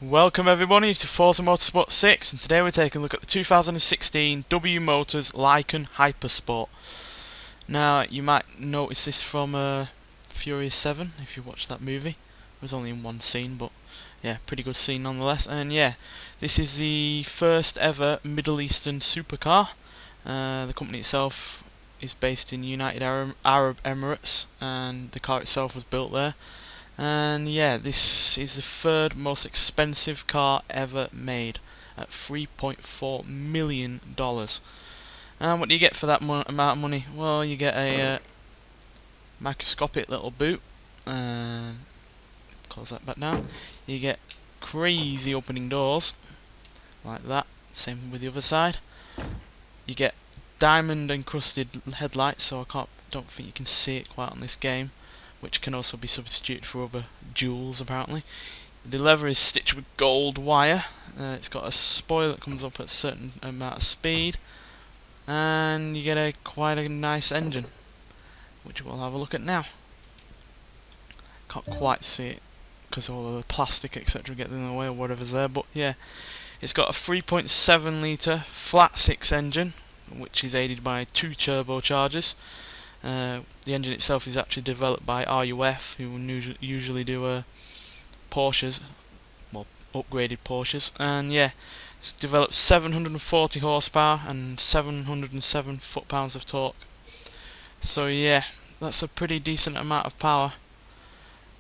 Welcome everybody to Forza Motorsport 6, and today we're taking a look at the 2016 W Motors Lykan HyperSport. Now, you might notice this from Furious 7, if you watched that movie. It was only in one scene, but yeah, pretty good scene nonetheless. And yeah, this is the first ever Middle Eastern supercar. The company itself is based in United Arab Emirates, and the car itself was built there. And yeah, this is the third most expensive car ever made at $3.4 million. And what do you get for that amount of money? Well, you get a microscopic little boot, and close that back down. You get crazy opening doors, like that. Same with the other side. You get diamond encrusted headlights, so don't think you can see it quite on this game, which can also be substituted for other jewels apparently. The leather is stitched with gold wire. It's got a spoiler that comes up at a certain amount of speed, and you get quite a nice engine, which we'll have a look at now. Can't quite see it because all of the plastic etc. gets in the way or whatever's there, but yeah, it's got a 3.7 litre flat 6 engine, which is aided by 2 turbochargers. The engine itself is actually developed by RUF, who usually do Porsches, well, upgraded Porsches, and yeah, it's developed 740 horsepower and 707 foot-pounds of torque. So yeah, that's a pretty decent amount of power,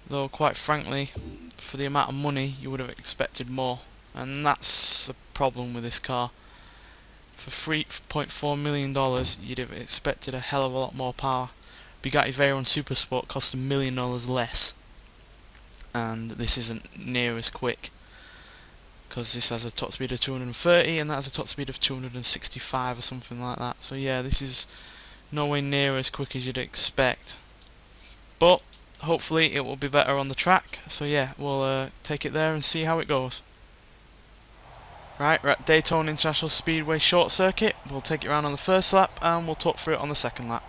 though quite frankly, for the amount of money you would have expected more, and that's the problem with this car. For $3.4 million, you'd have expected a hell of a lot more power. Bugatti Veyron Supersport cost $1 million less, and this isn't near as quick, because this has a top speed of 230 and that has a top speed of 265 or something like that. So yeah, this is nowhere near as quick as you'd expect, but hopefully it will be better on the track. So yeah, we'll take it there and see how it goes. Right, we're at Daytona International Speedway short circuit. We'll take it around on the first lap and we'll talk through it on the second lap.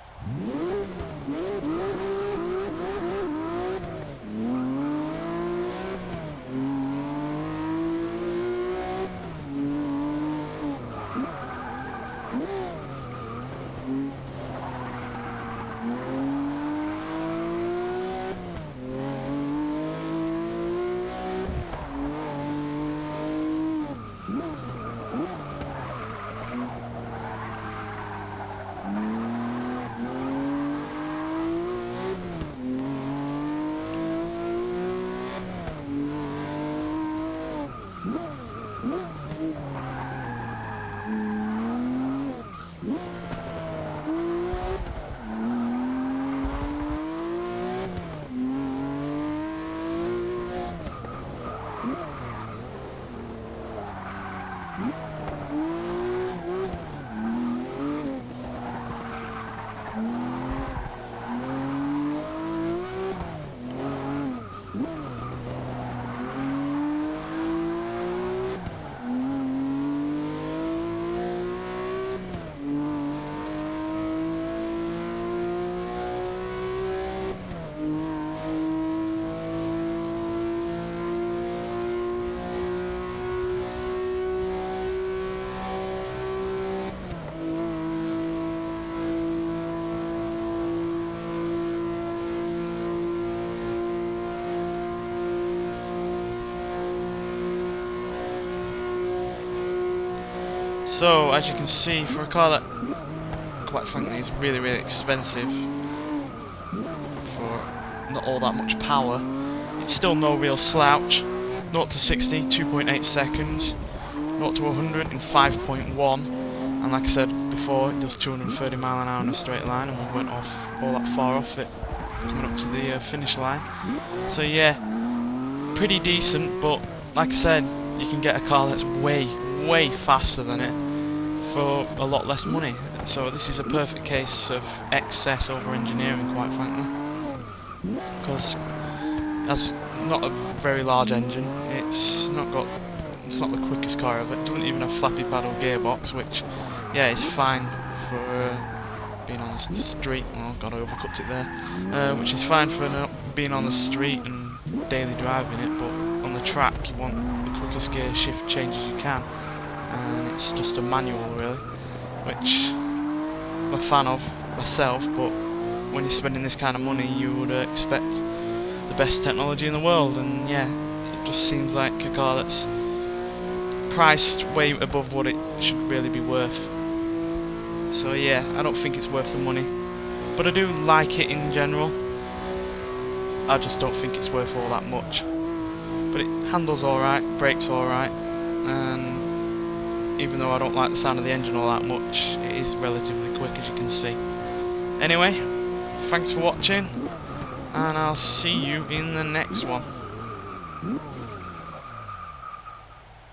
So, as you can see, for a car that, quite frankly, is really expensive for not all that much power, it's still no real slouch. 0 to 60, 2.8 seconds, 0 to 100 in 5.1, and like I said before, it does 230 mile an hour in a straight line, and we weren't off all that far off it coming up to the finish line. So yeah, pretty decent, but like I said, you can get a car that's way faster than it for a lot less money. So this is a perfect case of excess over engineering, quite frankly, because that's not a very large engine. It's not the quickest car ever. It doesn't even have flappy paddle gearbox, which yeah is fine for being on the street. Oh god, I overcooked it there. Which is fine for being on the street and daily driving it, but on the track you want the quickest gear shift changes you can, and it's just a manual really, which I'm a fan of myself, but when you're spending this kind of money you would expect the best technology in the world, and yeah, it just seems like a car that's priced way above what it should really be worth. So yeah, I don't think it's worth the money, but I do like it in general. I just don't think it's worth all that much. But it handles alright, brakes alright, and even though I don't like the sound of the engine all that much, it is relatively quick, as you can see. Anyway, thanks for watching, and I'll see you in the next one.